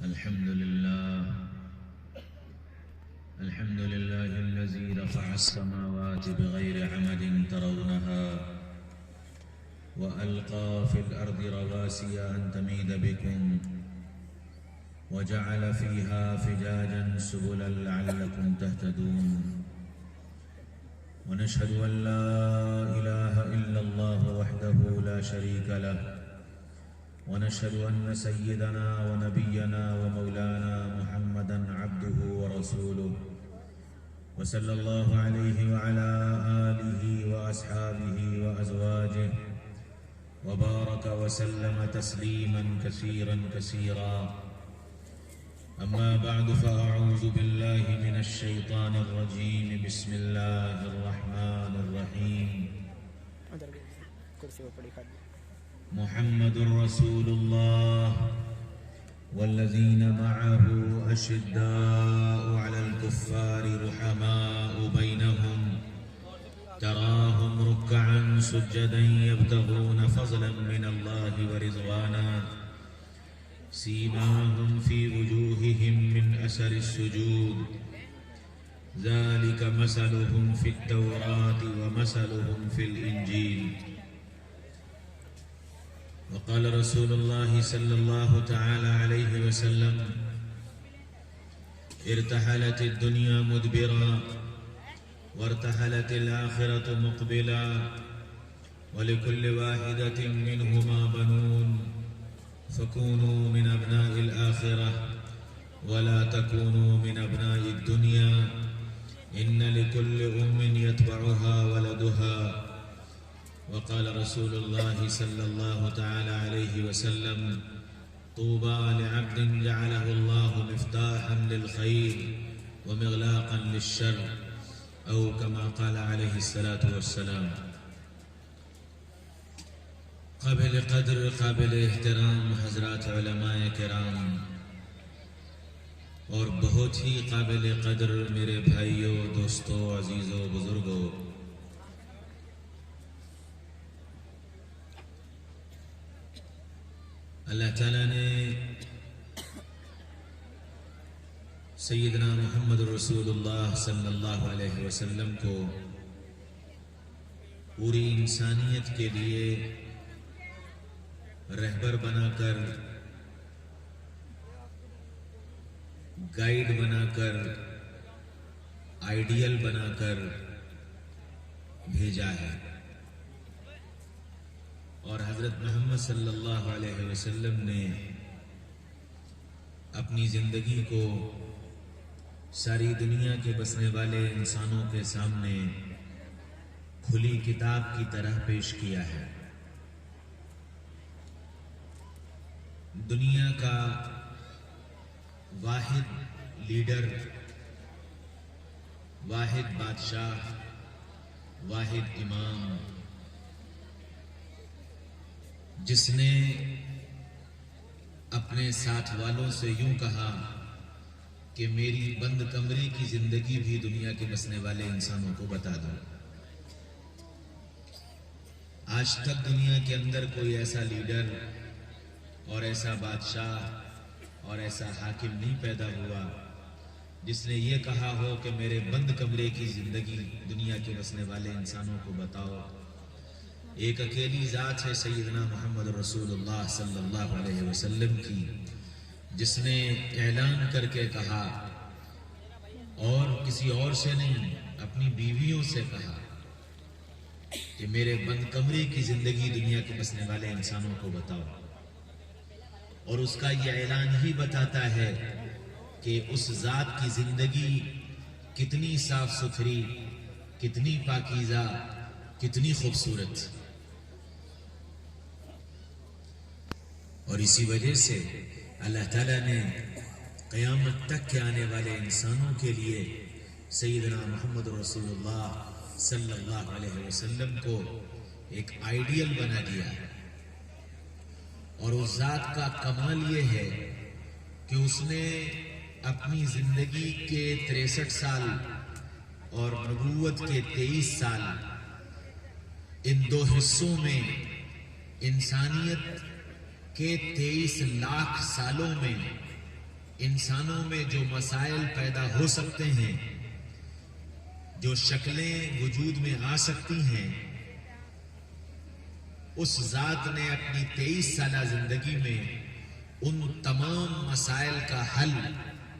الحمد لله الذي رفع السماوات بغير عمد ترونها وألقى في الأرض رواسي أن تميد بكم وجعل فيها فجاجا سبلا لعلكم تهتدون ونشهد أن لا إله إلا الله وحده لا شريك له ونشهد أن سيدنا ونبينا ومولانا محمدًا عبده ورسوله وصلى الله عليه وعلى آله وأصحابه وأزواجه وبارك وسلم تسليماً كثيراً أما بعد فأعوذ بالله من الشيطان الرجيم بسم الله الرحمن الرحيم محمد رسول الله والذين معه أشداء على الكفار رحماء بينهم تراهم ركعا سجدا يبتغون فضلا من الله ورضوانا سيماهم في وجوههم من أثر السجود ذلك مثلهم في التوراة ومثلهم في الإنجيل وقال رسول الله صلى الله تعالى عليه وسلم ارتحلت الدنيا مدبرا وارتحلت الآخرة مقبلا ولكل واحدة منهما بنون فكونوا من أبناء الآخرة ولا تكونوا من أبناء الدنيا إن لكل أم يتبعها ولدها وقال رسول الله صلى الله تعالى عليه وسلم طوبى لعبد جعله الله مفتاحا للخير ومغلاقا للشر أو كما قال عليه الصلاة والسلام. قابل قدر قابل احترام حضرات علماء کرام اور بہت ہی قابل قدر میرے بھائیوں دوستوں عزیزوں بزرگوں، اللہ تعالیٰ نے سیدنا محمد رسول اللہ صلی اللہ علیہ وسلم کو پوری انسانیت کے لیے رہبر بنا کر، گائیڈ بنا کر، آئیڈیل بنا کر بھیجا ہے، اور حضرت محمد صلی اللہ علیہ وسلم نے اپنی زندگی کو ساری دنیا کے بسنے والے انسانوں کے سامنے کھلی کتاب کی طرح پیش کیا ہے۔ دنیا کا واحد لیڈر، واحد بادشاہ، واحد امام، جس نے اپنے ساتھ والوں سے یوں کہا کہ میری بند کمرے کی زندگی بھی دنیا کے بسنے والے انسانوں کو بتا دو۔ آج تک دنیا کے اندر کوئی ایسا لیڈر اور ایسا بادشاہ اور ایسا حاکم نہیں پیدا ہوا جس نے یہ کہا ہو کہ میرے بند کمرے کی زندگی دنیا کے بسنے والے انسانوں کو بتاؤ۔ ایک اکیلی ذات ہے سیدنا محمد رسول اللہ صلی اللہ علیہ وسلم کی، جس نے اعلان کر کے کہا، اور کسی اور سے نہیں، اپنی بیویوں سے کہا کہ میرے بند کمرے کی زندگی دنیا کے بسنے والے انسانوں کو بتاؤ۔ اور اس کا یہ اعلان ہی بتاتا ہے کہ اس ذات کی زندگی کتنی صاف ستھری، کتنی پاکیزہ، کتنی خوبصورت، اور اسی وجہ سے اللہ تعالیٰ نے قیامت تک کے آنے والے انسانوں کے لیے سیدنا محمد رسول اللہ صلی اللہ علیہ وسلم کو ایک آئیڈیل بنا دیا ہے۔ اور اس ذات کا کمال یہ ہے کہ اس نے اپنی زندگی کے 63 سال اور نبوت کے 23 سال، ان دو حصوں میں انسانیت کے 23 لاکھ سالوں میں انسانوں میں جو مسائل پیدا ہو سکتے ہیں، جو شکلیں وجود میں آ سکتی ہیں، اس ذات نے اپنی 23 سالہ زندگی میں ان تمام مسائل کا حل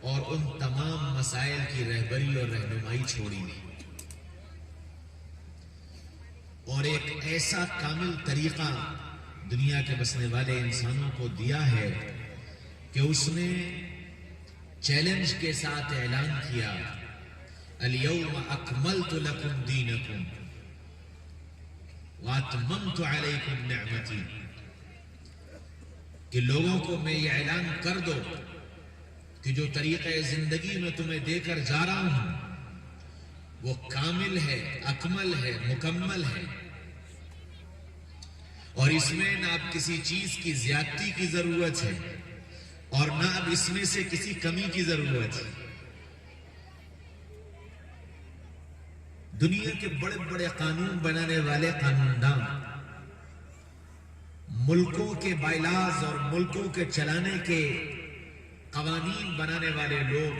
اور ان تمام مسائل کی رہبری اور رہنمائی چھوڑی، اور ایک ایسا کامل طریقہ دنیا کے بسنے والے انسانوں کو دیا ہے کہ اس نے چیلنج کے ساتھ اعلان کیا، الیوم اکملت لکم دینکم واتممت علیکم نعمتی، کہ لوگوں کو میں یہ اعلان کر دو کہ جو طریقہ زندگی میں تمہیں دے کر جا رہا ہوں وہ کامل ہے، اکمل ہے، مکمل ہے، اور اس میں نہ اب کسی چیز کی زیادتی کی ضرورت ہے اور نہ اب اس میں سے کسی کمی کی ضرورت ہے۔ دنیا کے بڑے بڑے قانون بنانے والے قانون دان، ملکوں کے بائیلاز اور ملکوں کے چلانے کے قوانین بنانے والے لوگ،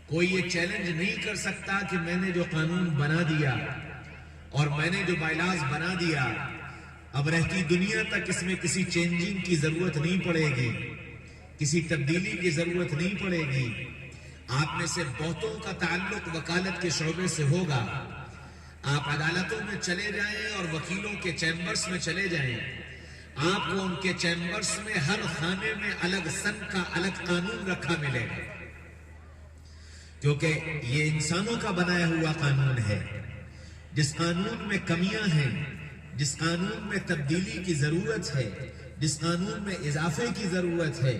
کوئی یہ چیلنج نہیں کر سکتا کہ میں نے جو قانون بنا دیا اور میں نے جو بائیلاز بنا دیا، اب رہتی دنیا تک اس میں کسی چینجنگ کی ضرورت نہیں پڑے گی، کسی تبدیلی کی ضرورت نہیں پڑے گی۔ آپ میں سے بہتوں کا تعلق وکالت کے شعبے سے ہوگا، آپ عدالتوں میں چلے جائیں اور وکیلوں کے چیمبرز میں چلے جائیں، آپ کو ان کے چیمبرز میں ہر خانے میں الگ سن کا الگ قانون رکھا ملے گا، کیونکہ یہ انسانوں کا بنایا ہوا قانون ہے۔ جس قانون میں کمیاں ہیں، جس قانون میں تبدیلی کی ضرورت ہے، جس قانون میں اضافے کی ضرورت ہے،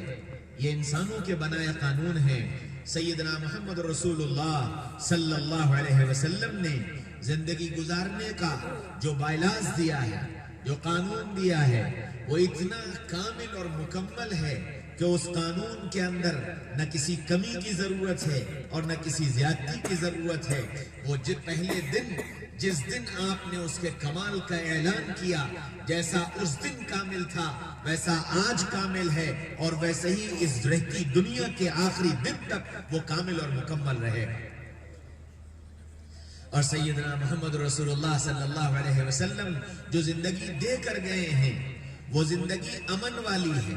یہ انسانوں کے بنایا قانون ہے۔ سیدنا محمد رسول اللہ صلی اللہ علیہ وسلم نے زندگی گزارنے کا جو بائیلاز دیا ہے، جو قانون دیا ہے، وہ اتنا کامل اور مکمل ہے کہ اس قانون کے اندر نہ کسی کمی کی ضرورت ہے اور نہ کسی زیادتی کی ضرورت ہے۔ وہ پہلے دن جس دن آپ نے اس کے کمال کا اعلان کیا، جیسا اس دن کامل تھا ویسا آج کامل ہے، اور ویسے ہی اس رہتی دنیا کے آخری دن تک وہ کامل اور مکمل رہے گا۔ اور سیدنا محمد رسول اللہ صلی اللہ علیہ وسلم جو زندگی دے کر گئے ہیں، وہ زندگی امن والی ہے،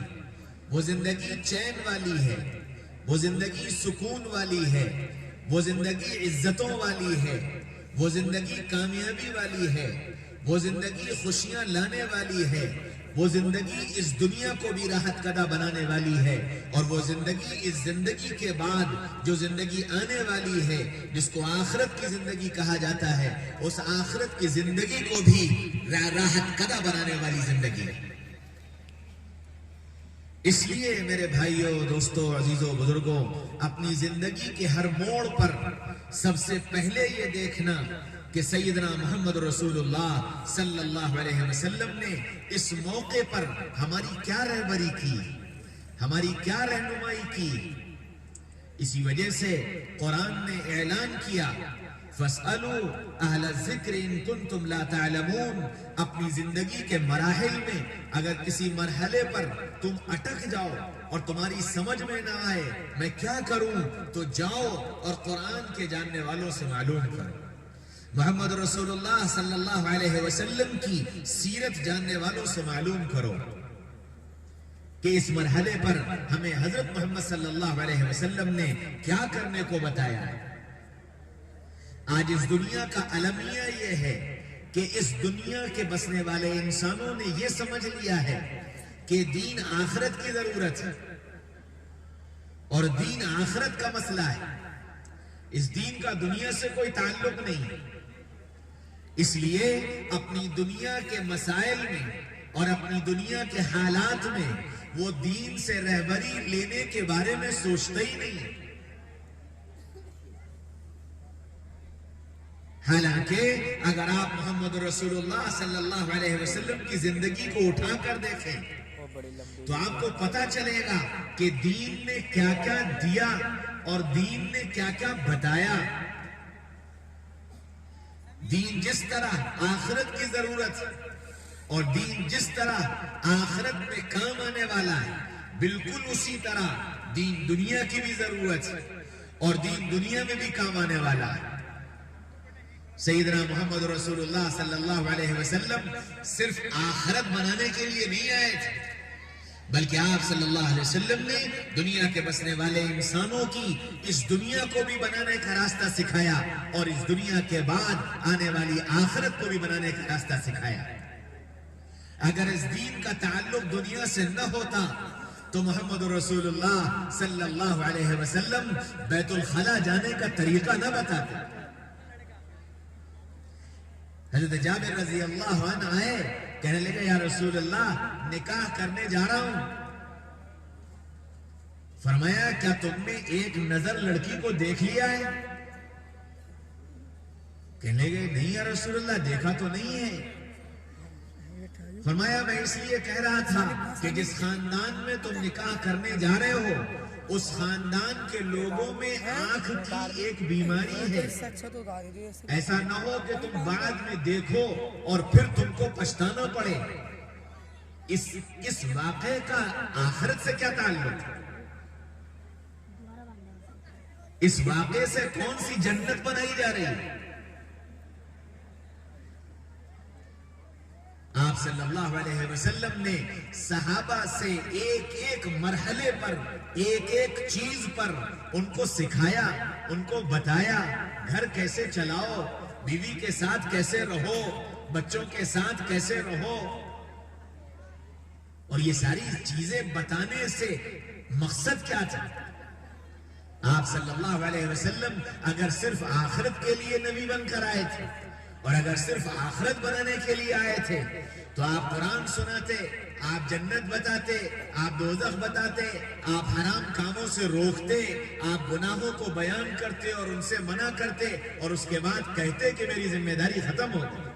وہ زندگی چین والی ہے، وہ زندگی سکون والی ہے، وہ زندگی عزتوں والی ہے، وہ زندگی کامیابی والی ہے، وہ زندگی خوشیاں لانے والی ہے، وہ زندگی اس دنیا کو بھی راحت کدہ بنانے والی ہے، اور وہ زندگی اس زندگی کے بعد جو زندگی آنے والی ہے، جس کو آخرت کی زندگی کہا جاتا ہے، اس آخرت کی زندگی کو بھی راحت کدہ بنانے والی زندگی ہے۔ اس لیے میرے بھائیوں، دوستوں، عزیزوں، بزرگوں، اپنی زندگی کے ہر موڑ پر سب سے پہلے یہ دیکھنا کہ سیدنا محمد رسول اللہ صلی اللہ علیہ وسلم نے اس موقع پر ہماری کیا رہبری کی، ہماری کیا رہنمائی کی۔ اسی وجہ سے قرآن نے اعلان کیا، فَاسْأَلُوا أَهْلَ الذِّكْرِ إِن كُنتُمْ لَا تَعْلَمُونَ۔ اپنی زندگی کے مراحل میں اگر کسی مرحلے پر تم اٹک جاؤ اور تمہاری سمجھ میں نہ آئے میں کیا کروں، تو جاؤ اور قرآن کے جاننے والوں سے معلوم کرو، محمد رسول اللہ صلی اللہ علیہ وسلم کی سیرت جاننے والوں سے معلوم کرو کہ اس مرحلے پر ہمیں حضرت محمد صلی اللہ علیہ وسلم نے کیا کرنے کو بتایا ہے۔ آج اس دنیا کا المیہ یہ ہے کہ اس دنیا کے بسنے والے انسانوں نے یہ سمجھ لیا ہے کہ دین آخرت کی ضرورت ہے اور دین آخرت کا مسئلہ ہے، اس دین کا دنیا سے کوئی تعلق نہیں ہے۔ اس لیے اپنی دنیا کے مسائل میں اور اپنی دنیا کے حالات میں وہ دین سے رہبری لینے کے بارے میں سوچتے ہی نہیں ہے۔ حالانکہ اگر آپ محمد رسول اللہ صلی اللہ علیہ وسلم کی زندگی کو اٹھا کر دیکھیں تو آپ کو پتا چلے گا کہ دین نے کیا کیا دیا اور دین نے کیا کیا بتایا۔ دین جس طرح آخرت کی ضرورت ہے اور دین جس طرح آخرت میں کام آنے والا ہے، بالکل اسی طرح دین دنیا کی بھی ضرورت ہے اور دین دنیا میں بھی کام آنے والا ہے۔ سیدنا محمد رسول اللہ صلی اللہ علیہ وسلم صرف آخرت بنانے کے لیے نہیں آئے تھے، بلکہ آپ صلی اللہ علیہ وسلم نے دنیا کے بسنے والے انسانوں کی اس دنیا کو بھی بنانے کا راستہ سکھایا اور اس دنیا کے بعد آنے والی آخرت کو بھی بنانے کا راستہ سکھایا۔ اگر اس دین کا تعلق دنیا سے نہ ہوتا تو محمد رسول اللہ صلی اللہ علیہ وسلم بیت الخلا جانے کا طریقہ نہ بتاتے۔ حضرت جابر رضی اللہ عنہ آئے، کہنے لگے یا رسول اللہ نکاح کرنے جا رہا ہوں۔ فرمایا کیا تم نے ایک نظر لڑکی کو دیکھ لیا ہے؟ کہنے لگے نہیں یا رسول اللہ دیکھا تو نہیں ہے۔ فرمایا میں اس لیے کہہ رہا تھا کہ جس خاندان میں تم نکاح کرنے جا رہے ہو اس خاندان کے لوگوں میں آنکھ کی ایک بیماری ہے، ایسا نہ ہو کہ تم بعد میں دیکھو اور پھر تم کو پچھتانا پڑے۔ اس واقعے کا آخرت سے کیا تعلق ہے؟ اس واقعے سے کون سی جنت بنائی جا رہی ہے؟ آپ صلی اللہ علیہ وسلم نے صحابہ سے ایک ایک مرحلے پر ایک ایک چیز پر ان کو سکھایا، ان کو بتایا، گھر کیسے چلاؤ، بیوی کے ساتھ کیسے رہو، بچوں کے ساتھ کیسے رہو، اور یہ ساری چیزیں بتانے سے مقصد کیا تھا؟ آپ صلی اللہ علیہ وسلم اگر صرف آخرت کے لیے نبی بن کر آئے تھے اور اگر صرف آخرت بنانے کے لیے آئے تھے تو آپ قرآن سناتے، آپ جنت بتاتے، آپ دوزخ بتاتے، آپ حرام کاموں سے روکتے، آپ گناہوں کو بیان کرتے اور ان سے منع کرتے اور اس کے بعد کہتے کہ میری ذمہ داری ختم ہو گئی۔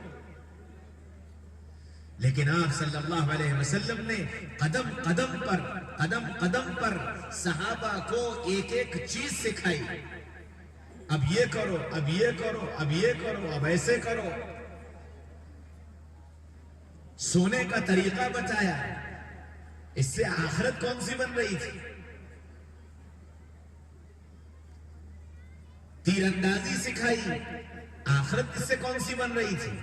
لیکن آپ صلی اللہ علیہ وسلم نے قدم قدم پر صحابہ کو ایک ایک چیز سکھائی، اب یہ کرو، اب یہ کرو، اب یہ کرو، اب ایسے کرو، سونے کا طریقہ بتایا۔ اس سے آخرت کون سی بن رہی تھی؟ تیر اندازی سکھائی، آخرت اس سے کون سی بن رہی تھی؟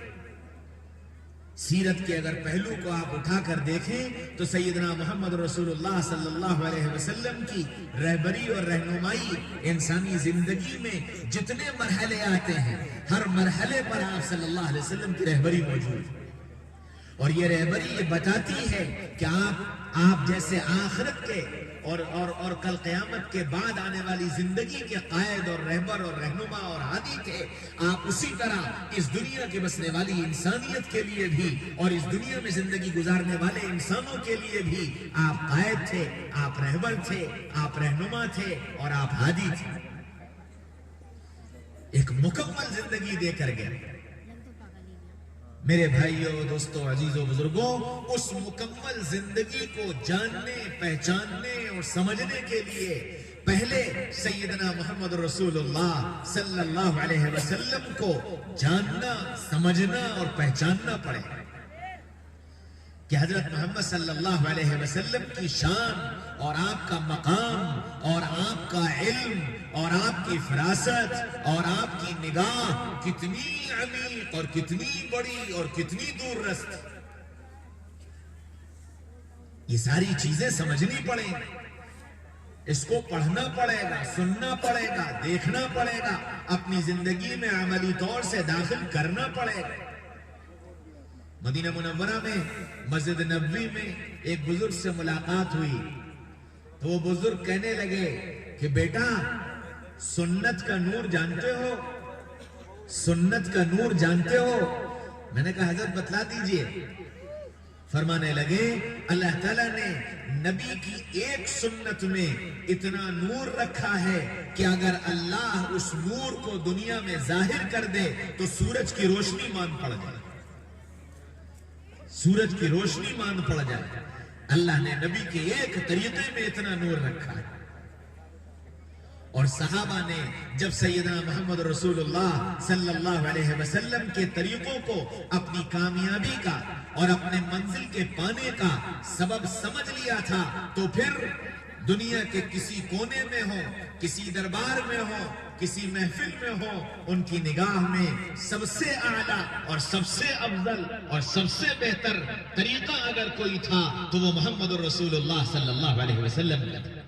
سیرت کے اگر پہلو کو آپ اٹھا کر دیکھیں تو سیدنا محمد رسول اللہ صلی اللہ علیہ وسلم کی رہبری اور رہنمائی انسانی زندگی میں جتنے مرحلے آتے ہیں ہر مرحلے پر آپ صلی اللہ علیہ وسلم کی رہبری موجود ہے، اور یہ رہبری یہ بتاتی ہے کہ آپ جیسے آخرت کے اور کل قیامت کے بعد آنے والی زندگی کے قائد اور رہبر اور رہنما اور ہادی تھے، آپ اسی طرح اس دنیا کے بسنے والی انسانیت کے لیے بھی اور اس دنیا میں زندگی گزارنے والے انسانوں کے لیے بھی آپ قائد تھے، آپ رہبر تھے، آپ رہنما تھے اور آپ ہادی تھے۔ ایک مکمل زندگی دے کر گئے۔ میرے بھائیوں، دوستوں، عزیزوں، بزرگوں، اس مکمل زندگی کو جاننے، پہچاننے اور سمجھنے کے لیے پہلے سیدنا محمد رسول اللہ صلی اللہ علیہ وسلم کو جاننا، سمجھنا اور پہچاننا پڑے کہ حضرت محمد صلی اللہ علیہ وسلم کی شان اور آپ کا مقام اور آپ کا علم اور آپ کی فراست اور آپ کی نگاہ کتنی عمیق اور کتنی بڑی اور کتنی دور رس تھی۔ یہ ساری چیزیں سمجھنی پڑیں گی، اس کو پڑھنا پڑے گا، سننا پڑے گا، دیکھنا پڑے گا، اپنی زندگی میں عملی طور سے داخل کرنا پڑے گا۔ مدینہ منورہ میں مسجد نبوی میں ایک بزرگ سے ملاقات ہوئی تو وہ بزرگ کہنے لگے کہ بیٹا سنت کا نور جانتے ہو؟ سنت کا نور جانتے ہو؟ میں نے کہا حضرت بتلا دیجئے۔ فرمانے لگے اللہ تعالیٰ نے نبی کی ایک سنت میں اتنا نور رکھا ہے کہ اگر اللہ اس نور کو دنیا میں ظاہر کر دے تو سورج کی روشنی مان پڑ جائے، سورج کی روشنی مان پڑ جائے۔ اللہ نے نبی کے ایک طریقے میں اتنا نور رکھا ہے۔ اور صحابہ نے جب سیدنا محمد رسول اللہ صلی اللہ علیہ وسلم کے طریقوں کو اپنی کامیابی کا اور اپنے منزل کے پانے کا سبب سمجھ لیا تھا تو پھر دنیا کے کسی کونے میں ہو، کسی دربار میں ہو، کسی محفل میں ہو، ان کی نگاہ میں سب سے اعلیٰ اور سب سے افضل اور سب سے بہتر طریقہ اگر کوئی تھا تو وہ محمد رسول اللہ صلی اللہ علیہ وسلم کا تھا۔